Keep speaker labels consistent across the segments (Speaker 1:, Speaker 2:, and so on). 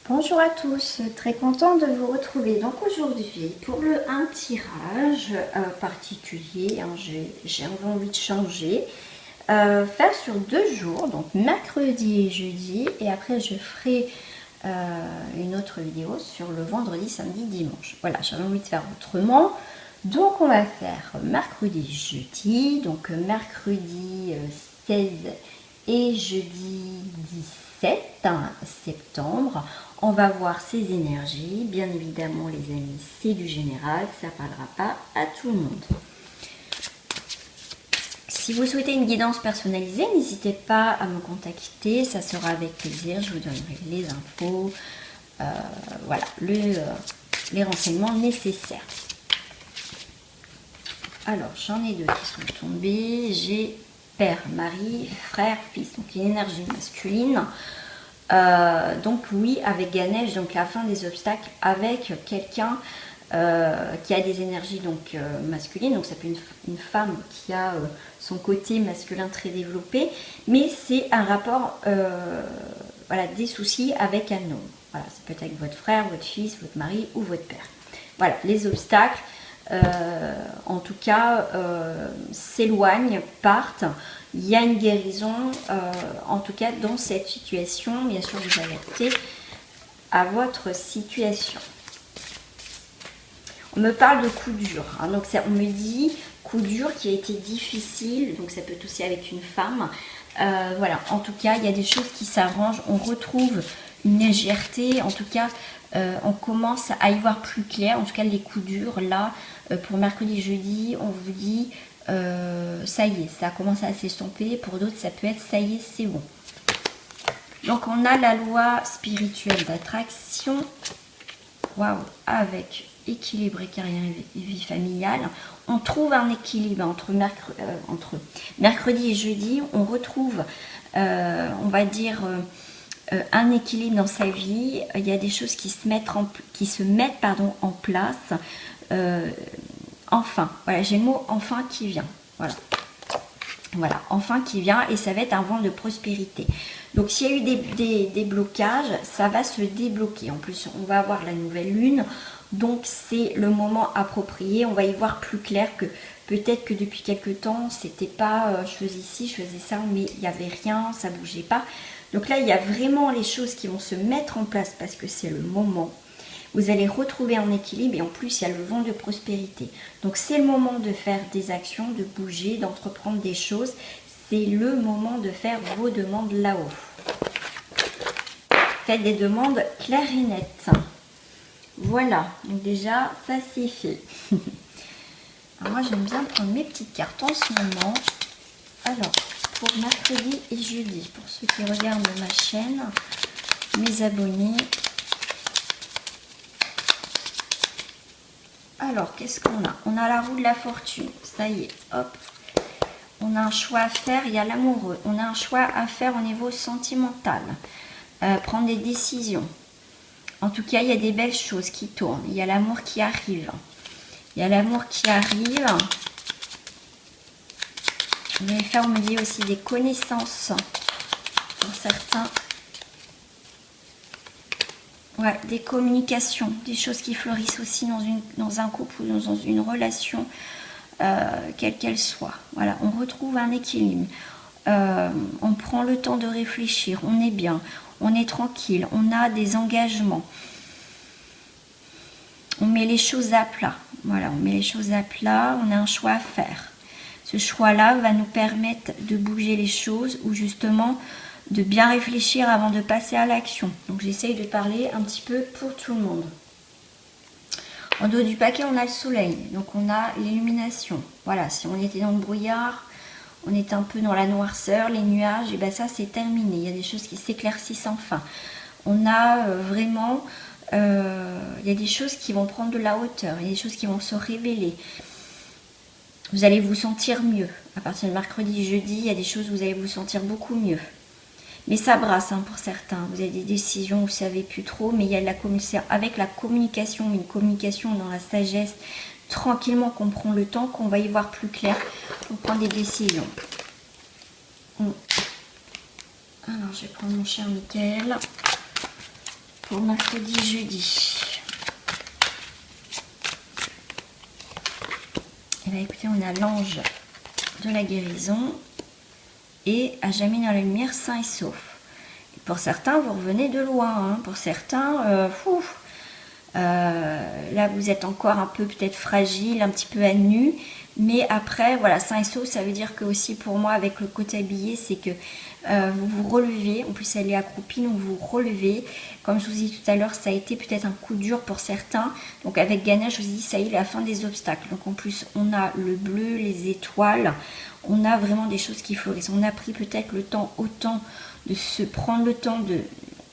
Speaker 1: Bonjour à tous, très content de vous retrouver. Donc aujourd'hui pour un tirage particulier, hein, j'ai envie de changer, faire sur 2 jours, donc mercredi et jeudi, et après je ferai une autre vidéo sur le vendredi, samedi, dimanche. Voilà, j'avais envie de faire autrement. Donc on va faire mercredi, jeudi, donc mercredi 16 et jeudi 17 septembre. On va voir ces énergies. Bien évidemment, les amis, c'est du général. Ça ne parlera pas à tout le monde. Si vous souhaitez une guidance personnalisée, n'hésitez pas à me contacter. Ça sera avec plaisir. Je vous donnerai les infos. Voilà, les renseignements nécessaires. Alors, j'en ai 2 qui sont tombés. J'ai père, mari, frère, fils. Donc, une énergie masculine. Donc oui, avec Ganesh, donc la fin des obstacles avec quelqu'un qui a des énergies donc masculines, donc ça peut être une femme qui a son côté masculin très développé, mais c'est un rapport, voilà, des soucis avec un homme. Voilà, ça peut être avec votre frère, votre fils, votre mari ou votre père. Voilà, les obstacles, en tout cas, s'éloignent, partent. Il y a une guérison, en tout cas dans cette situation. Bien sûr, vous adaptez à votre situation. On me parle de coup dur, hein, donc ça, on me dit coup dur qui a été difficile, donc ça peut être aussi avec une femme. Voilà, en tout cas, il y a des choses qui s'arrangent, on retrouve une légèreté, en tout cas, on commence à y voir plus clair. En tout cas, les coups durs, là, pour mercredi, jeudi, on vous dit... ça y est, ça a commencé à s'estomper. Pour d'autres, ça peut être ça y est, c'est bon. Donc, on a la loi spirituelle d'attraction. Waouh, avec équilibre et carrière et vie familiale. On trouve un équilibre entre mercredi et jeudi. On retrouve, on va dire, un équilibre dans sa vie. Il y a des choses qui se mettent en place. Enfin, voilà, j'ai le mot enfin qui vient. Voilà, enfin qui vient, et ça va être un vent de prospérité. Donc s'il y a eu des blocages, ça va se débloquer. En plus, on va avoir la nouvelle lune, donc c'est le moment approprié. On va y voir plus clair que peut-être que depuis quelques temps, c'était pas je faisais ci, je faisais ça, mais il n'y avait rien, ça bougeait pas. Donc là, il y a vraiment les choses qui vont se mettre en place parce que c'est le moment. Vous allez retrouver un équilibre, et en plus, il y a le vent de prospérité. Donc, c'est le moment de faire des actions, de bouger, d'entreprendre des choses. C'est le moment de faire vos demandes là-haut. Faites des demandes claires et nettes. Voilà, donc déjà, ça c'est fait. Alors, moi, j'aime bien prendre mes petites cartes en ce moment. Alors, pour mercredi et jeudi, pour ceux qui regardent ma chaîne, mes abonnés... Alors, qu'est-ce qu'on a? On a la roue de la fortune. Ça y est, hop. On a un choix à faire. Il y a l'amoureux. On a un choix à faire au niveau sentimental. Prendre des décisions. En tout cas, il y a des belles choses qui tournent. Il y a l'amour qui arrive. Il y a l'amour qui arrive. Vous allez faire, on me dit aussi, des connaissances. Pour certains. Ouais, des communications, des choses qui fleurissent aussi dans un couple ou dans une relation, quelle qu'elle soit. Voilà, on retrouve un équilibre. On prend le temps de réfléchir, on est bien, on est tranquille, on a des engagements. On met les choses à plat. Voilà, on met les choses à plat, on a un choix à faire. Ce choix-là va nous permettre de bouger les choses ou justement... de bien réfléchir avant de passer à l'action. Donc j'essaye de parler un petit peu pour tout le monde. En dos du paquet, on a le soleil, donc on a l'illumination. Voilà, si on était dans le brouillard, on était un peu dans la noirceur, les nuages, et bien ça c'est terminé. Il y a des choses qui s'éclaircissent enfin. On a vraiment, il y a des choses qui vont prendre de la hauteur, il y a des choses qui vont se révéler. Vous allez vous sentir mieux. À partir de mercredi, jeudi, il y a des choses où vous allez vous sentir beaucoup mieux. Mais ça brasse, hein, pour certains. Vous avez des décisions, vous ne savez plus trop, mais il y a avec la communication, une communication dans la sagesse, tranquillement qu'on prend le temps, qu'on va y voir plus clair pour prendre des décisions. Alors, je vais prendre mon cher Michael pour mercredi, jeudi. Et bien écoutez, on a l'ange de la guérison et à jamais dans la lumière, sain et sauf. Et pour certains, vous revenez de loin. Hein. Pour certains, là vous êtes encore un peu peut-être fragile, un petit peu à nu. Mais après, voilà, sain et sauf, ça veut dire que aussi pour moi, avec le côté habillé, c'est que vous vous relevez. En plus, elle est accroupie, donc vous vous relevez. Comme je vous ai dit tout à l'heure, ça a été peut-être un coup dur pour certains. Donc avec Ganesh, je vous ai dit, ça y est, la fin des obstacles. Donc en plus, on a le bleu, les étoiles. On a vraiment des choses qui fleurissent. On a pris peut-être le temps autant de se prendre le temps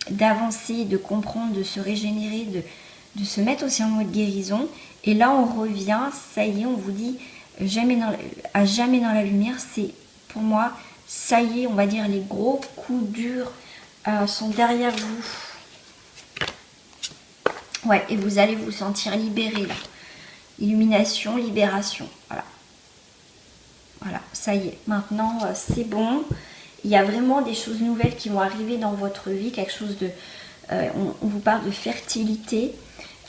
Speaker 1: d'avancer, de comprendre, de se régénérer, de se mettre aussi en mode guérison. Et là, on revient, ça y est, on vous dit, à jamais dans la lumière, c'est pour moi, ça y est, on va dire, les gros coups durs sont derrière vous. Ouais, et vous allez vous sentir libéré là. Illumination, libération, voilà. Voilà, ça y est, maintenant c'est bon. Il y a vraiment des choses nouvelles qui vont arriver dans votre vie, quelque chose de... on vous parle de fertilité.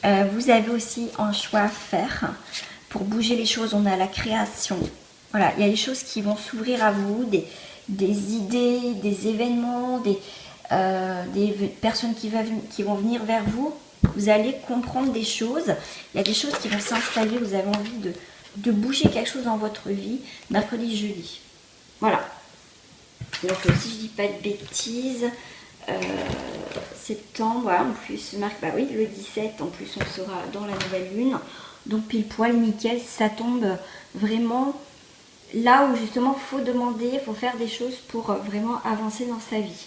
Speaker 1: Vous avez aussi un choix à faire pour bouger les choses. On a la création. Voilà, il y a des choses qui vont s'ouvrir à vous, des idées, des événements, des personnes qui vont venir vers vous. Vous allez comprendre des choses. Il y a des choses qui vont s'installer. Vous avez envie de bouger quelque chose dans votre vie. Mercredi, jeudi. Voilà. Donc si je dis pas de bêtises, septembre, voilà, en plus, bah oui, le 17, en plus on sera dans la nouvelle lune. Donc pile poil, nickel, ça tombe vraiment là où justement il faut demander, il faut faire des choses pour vraiment avancer dans sa vie.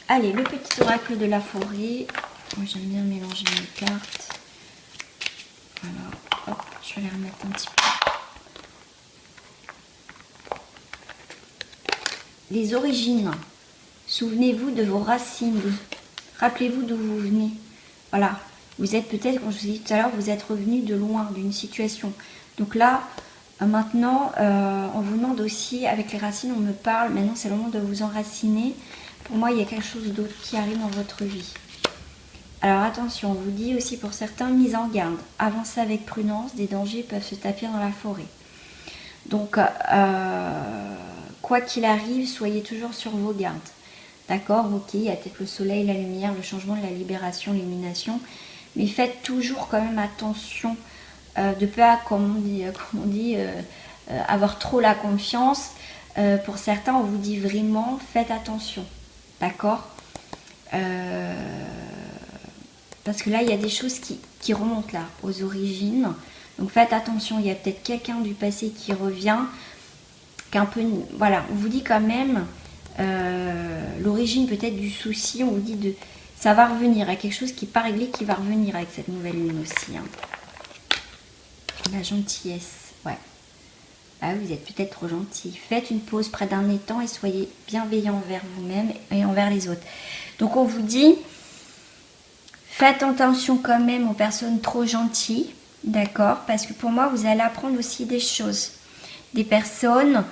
Speaker 1: Allez, le petit oracle de la forêt. Moi j'aime bien mélanger mes cartes. Alors, hop, je vais les remettre un petit peu. Les origines. Souvenez-vous de vos racines. Rappelez-vous d'où vous venez. Voilà. Vous êtes peut-être, comme je vous ai dit tout à l'heure, vous êtes revenu de loin, d'une situation. Donc là, maintenant, on vous demande aussi, avec les racines, on me parle, maintenant c'est le moment de vous enraciner. Pour moi, il y a quelque chose d'autre qui arrive dans votre vie. Alors attention, on vous dit aussi pour certains, mise en garde. Avancez avec prudence, des dangers peuvent se tapir dans la forêt. Donc, quoi qu'il arrive, soyez toujours sur vos gardes. D'accord, ok, il y a peut-être le soleil, la lumière, le changement, la libération, l'illumination. Mais faites toujours quand même attention de pas, comme on dit avoir trop la confiance. Pour certains, on vous dit vraiment, faites attention. D'accord, parce que là, il y a des choses qui remontent là, aux origines. Donc faites attention, il y a peut-être quelqu'un du passé qui revient. Qu'un peu, voilà, on vous dit quand même l'origine peut-être du souci, on vous dit de ça va revenir, il y a quelque chose qui n'est pas réglé qui va revenir avec cette nouvelle lune aussi. Hein. La gentillesse, ouais. Ah, vous êtes peut-être trop gentil. Faites une pause près d'un étang et soyez bienveillant envers vous-même et envers les autres. Donc on vous dit, faites attention quand même aux personnes trop gentilles, d'accord? Parce que pour moi, vous allez apprendre aussi des choses. Des personnes,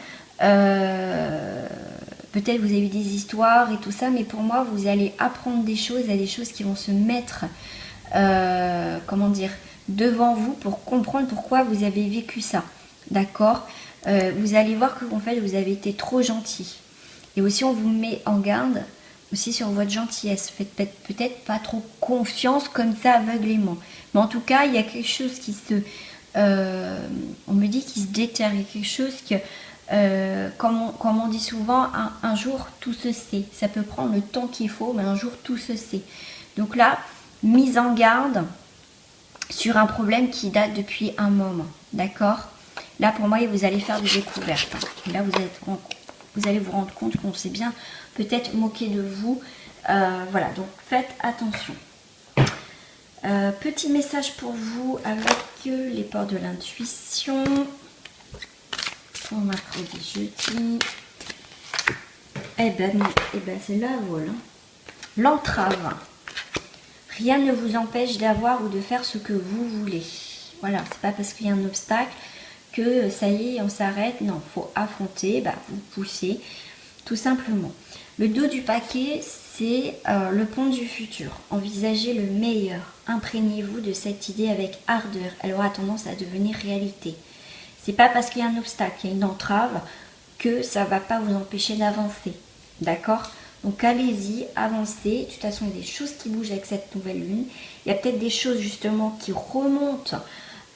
Speaker 1: peut-être vous avez eu des histoires et tout ça, mais pour moi, vous allez apprendre des choses, il y a des choses qui vont se mettre, comment dire, devant vous pour comprendre pourquoi vous avez vécu ça, d'accord? Vous allez voir que en fait, vous avez été trop gentil. Et aussi, on vous met en garde aussi sur votre gentillesse. Faites peut-être pas trop confiance comme ça aveuglément. Mais en tout cas, il y a quelque chose qui se... on me dit qu'il se déterre, il y a quelque chose que, comme on dit souvent, un jour tout se sait. Ça peut prendre le temps qu'il faut, mais un jour tout se sait. Donc là, mise en garde sur un problème qui date depuis un moment, d'accord? Là, pour moi, vous allez faire des découvertes. Et là, vous allez vous rendre compte qu'on s'est bien peut-être moqué de vous. Voilà, donc faites attention. Petit message pour vous avec les portes de l'intuition pour mercredi, jeudi. Eh ben c'est là, voilà. L'entrave. Rien ne vous empêche d'avoir ou de faire ce que vous voulez. Voilà, c'est pas parce qu'il y a un obstacle que ça y est, on s'arrête. Non, faut affronter, vous poussez, tout simplement. Le dos du paquet, c'est le pont du futur. Envisagez le meilleur. Imprégnez-vous de cette idée avec ardeur. Elle aura tendance à devenir réalité. C'est pas parce qu'il y a un obstacle, il y a une entrave, que ça va pas vous empêcher d'avancer. D'accord? Donc allez-y, avancez. De toute façon, il y a des choses qui bougent avec cette nouvelle lune. Il y a peut-être des choses justement qui remontent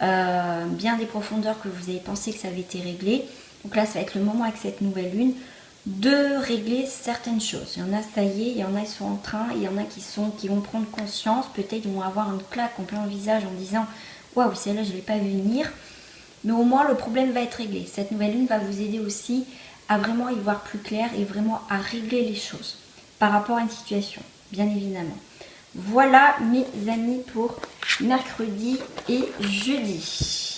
Speaker 1: bien des profondeurs que vous avez pensé que ça avait été réglé. Donc là, ça va être le moment avec cette nouvelle lune de régler certaines choses. Il y en a, ça y est, il y en a qui sont en train, il y en a qui vont prendre conscience, peut-être vont avoir une claque en plein visage en disant « Waouh, celle-là, je ne l'ai pas vu venir ». Mais au moins, le problème va être réglé. Cette nouvelle lune va vous aider aussi à vraiment y voir plus clair et vraiment à régler les choses par rapport à une situation, bien évidemment. Voilà mes amis pour mercredi et jeudi.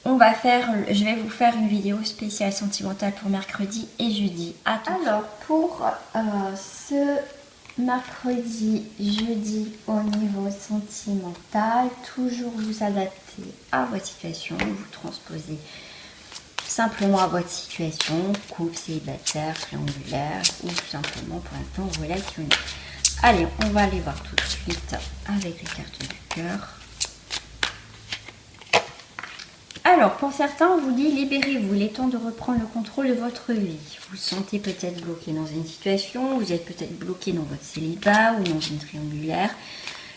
Speaker 1: Je vais vous faire une vidéo spéciale sentimentale pour mercredi et jeudi. Alors pour ce mercredi, jeudi au niveau sentimental, toujours vous adapter à votre situation, vous transposez simplement à votre situation, couple, célibataire, triangulaire ou tout simplement pour l'instant relationnel. Allez, on va aller voir tout de suite avec les cartes du cœur. Alors, pour certains, on vous dit libérez-vous, il est temps de reprendre le contrôle de votre vie. Vous vous sentez peut-être bloqué dans une situation, vous êtes peut-être bloqué dans votre célibat ou dans une triangulaire.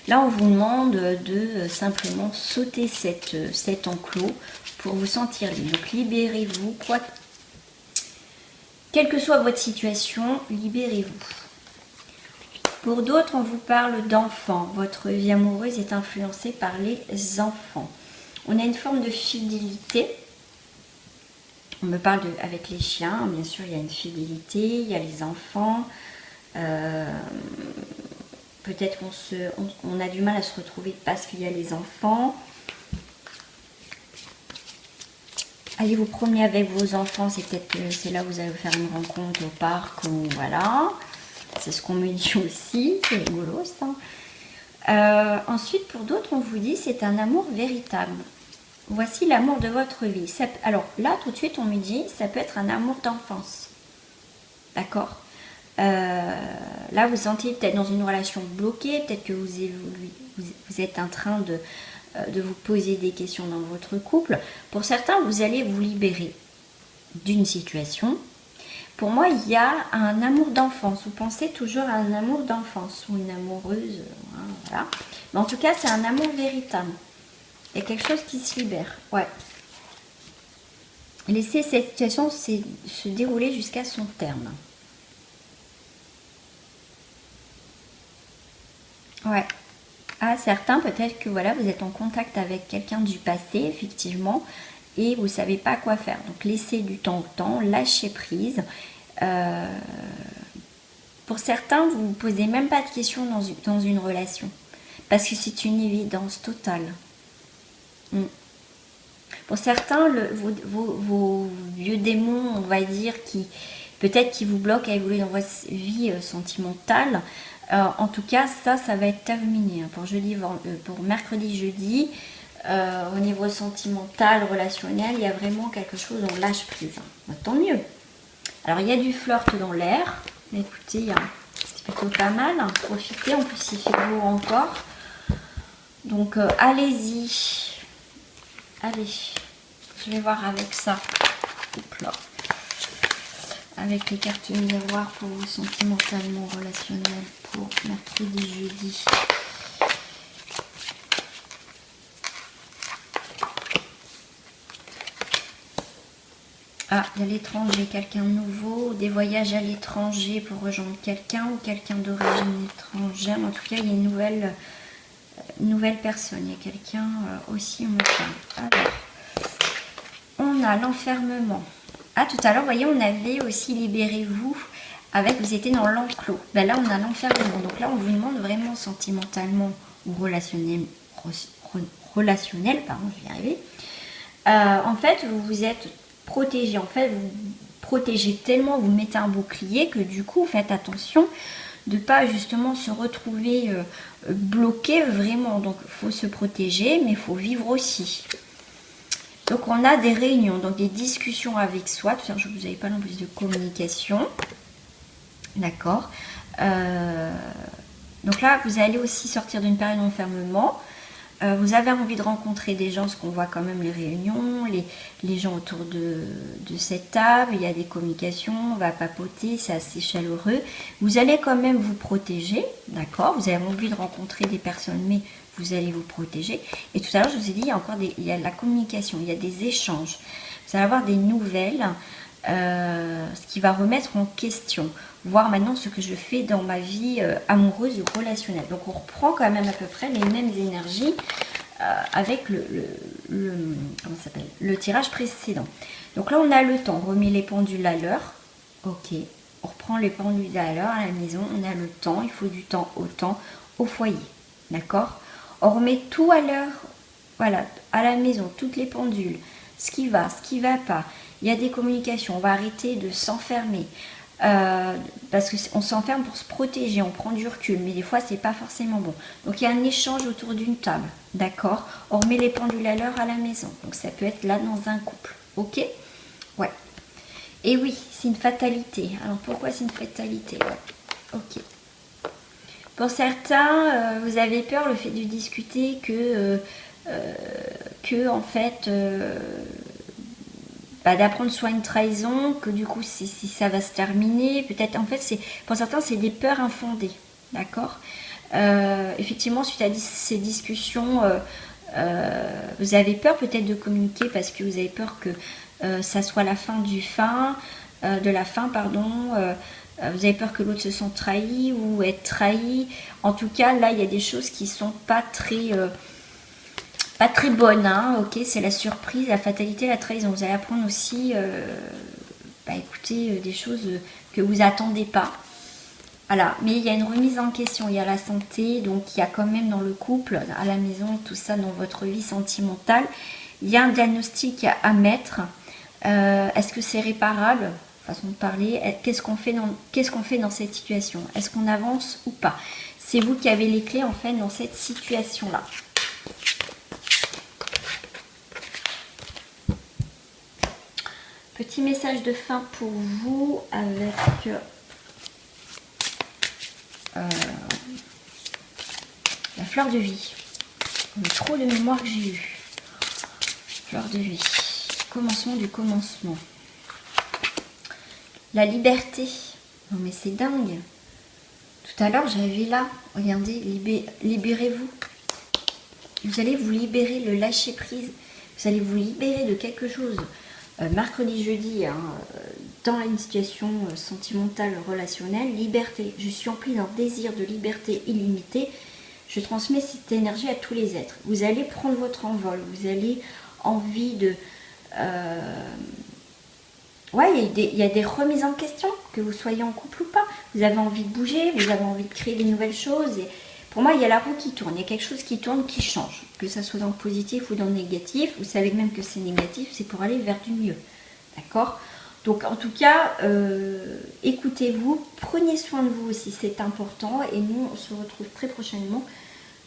Speaker 1: Là, on vous demande de simplement sauter cet enclos pour vous sentir libre. Donc, libérez-vous, quelle que soit votre situation, libérez-vous. Pour d'autres, on vous parle d'enfants. Votre vie amoureuse est influencée par les enfants. On a une forme de fidélité. On me parle avec les chiens, bien sûr, il y a une fidélité, il y a les enfants. Peut-être qu'on a du mal à se retrouver parce qu'il y a les enfants. Allez vous promener avec vos enfants, c'est peut-être que c'est là où vous allez faire une rencontre au parc ou voilà. C'est ce qu'on me dit aussi, c'est rigolo ça. Ensuite, pour d'autres, on vous dit c'est un amour véritable. Voici l'amour de votre vie. Alors là, tout de suite, on me dit ça peut être un amour d'enfance. D'accord? Là, vous sentez peut-être dans une relation bloquée, peut-être que vous êtes en train de vous poser des questions dans votre couple. Pour certains, vous allez vous libérer d'une situation. Pour moi, il y a un amour d'enfance. Vous pensez toujours à un amour d'enfance ou une amoureuse. Voilà. Mais en tout cas, c'est un amour véritable. Il y a quelque chose qui se libère. Ouais. Laissez cette situation se dérouler jusqu'à son terme. Ouais. À certains, peut-être que voilà, vous êtes en contact avec quelqu'un du passé, effectivement, et vous ne savez pas quoi faire. Donc, laissez du temps au temps, lâchez prise. Pour certains, vous ne vous posez même pas de questions dans une relation, parce que c'est une évidence totale. Pour certains, vos vieux démons, on va dire, peut-être qui vous bloquent à évoluer dans votre vie sentimentale, en tout cas, ça va être terminé. Pour mercredi, jeudi, au niveau sentimental, relationnel, il y a vraiment quelque chose, on lâche prise. Tant mieux. Alors, il y a du flirt dans l'air. Mais écoutez, c'est plutôt pas mal. Profitez, en plus, il fait beau encore. Donc, allez-y. Allez, je vais voir avec ça. Oups là. Avec les cartes miroirs pour vous sentimentalement relationnel pour mercredi, jeudi. Ah, il y a l'étranger, quelqu'un de nouveau, des voyages à l'étranger pour rejoindre quelqu'un ou quelqu'un d'origine étrangère. En tout cas, il y a une nouvelle personne. Il y a quelqu'un aussi, on me parle. Alors, on a l'enfermement. Ah, tout à l'heure, vous voyez, on avait aussi libérez-vous avec vous étiez dans l'enclos. Ben là, on a l'enfermement. Donc là, on vous demande vraiment sentimentalement ou relationnel, pardon, je vais y arriver. En fait, vous vous êtes protégé. En fait, vous protégez tellement, vous mettez un bouclier que du coup, faites attention de ne pas justement se retrouver bloqué vraiment. Donc, il faut se protéger, mais il faut vivre aussi. Donc, on a des réunions, donc des discussions avec soi. Tout à l'heure, je ne vous avais pas non plus de communication. D'accord. Donc là, vous allez aussi sortir d'une période d'enfermement. Vous avez envie de rencontrer des gens, parce qu'on voit quand même les réunions, les gens autour de cette table, il y a des communications, on va papoter, c'est assez chaleureux. Vous allez quand même vous protéger, d'accord? Vous avez envie de rencontrer des personnes, mais vous allez vous protéger. Et tout à l'heure, je vous ai dit, il y a la communication, il y a des échanges. Vous allez avoir des nouvelles, ce qui va remettre en question, voir maintenant ce que je fais dans ma vie amoureuse ou relationnelle. Donc on reprend quand même à peu près les mêmes énergies avec comment ça s'appelle, le tirage précédent. Donc là on a le temps, on remet les pendules à l'heure, ok, on reprend les pendules à l'heure à la maison, on a le temps, il faut du temps au foyer, d'accord? On remet tout à l'heure, voilà, à la maison, toutes les pendules, ce qui va pas. Il y a des communications, on va arrêter de s'enfermer. Parce qu'on s'enferme pour se protéger, on prend du recul, mais des fois c'est pas forcément bon. Donc il y a un échange autour d'une table, d'accord? On remet les pendules à l'heure à la maison, donc ça peut être là dans un couple, ok? Ouais. Et oui, c'est une fatalité. Alors pourquoi c'est une fatalité? Ouais. Ok. Pour certains, vous avez peur le fait de discuter que en fait d'apprendre soit une trahison, que du coup si ça va se terminer, peut-être en fait c'est pour certains c'est des peurs infondées, d'accord. Effectivement suite à ces discussions, vous avez peur peut-être de communiquer parce que vous avez peur que ça soit la fin de la fin, pardon. Vous avez peur que l'autre se sente trahi ou être trahi. En tout cas là il y a des choses qui sont pas très bonne, hein, ok, c'est la surprise, la fatalité, la trahison. Vous allez apprendre aussi, écoutez, des choses que vous attendez pas. Voilà, mais il y a une remise en question, il y a la santé, donc il y a quand même dans le couple, à la maison, tout ça, dans votre vie sentimentale, il y a un diagnostic à mettre. Est-ce que c'est réparable? Façon de parler. Qu'est-ce qu'on fait dans cette situation? Est-ce qu'on avance ou pas? C'est vous qui avez les clés en fait dans cette situation-là. Petit message de fin pour vous avec la fleur de vie. Le trop de mémoire que j'ai eu. Fleur de vie. Commencement du commencement. La liberté. Non mais c'est dingue. Tout à l'heure j'avais là, regardez, libérez-vous. Vous allez vous libérer, le lâcher prise. Vous allez vous libérer de quelque chose. Mercredi, jeudi, hein, dans une situation sentimentale, relationnelle, liberté. Je suis emplie d'un désir de liberté illimitée. Je transmets cette énergie à tous les êtres. Vous allez prendre votre envol. Vous avez envie de... Ouais, il y a des remises en question, que vous soyez en couple ou pas. Vous avez envie de bouger, vous avez envie de créer des nouvelles choses. Et pour moi, il y a la roue qui tourne. Il y a quelque chose qui tourne, qui change. Que ça soit dans le positif ou dans le négatif. Vous savez même que c'est négatif, c'est pour aller vers du mieux. D'accord? Donc, en tout cas, écoutez-vous. Prenez soin de vous aussi, c'est important. Et nous, on se retrouve très prochainement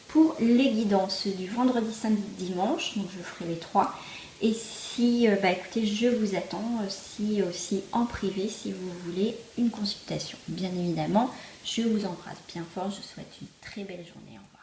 Speaker 1: pour les guidances du vendredi, samedi, dimanche. Donc, je ferai les 3. Et si, écoutez, je vous attends si aussi en privé, si vous voulez une consultation. Bien évidemment, je vous embrasse bien fort. Je vous souhaite une très belle journée. Au revoir.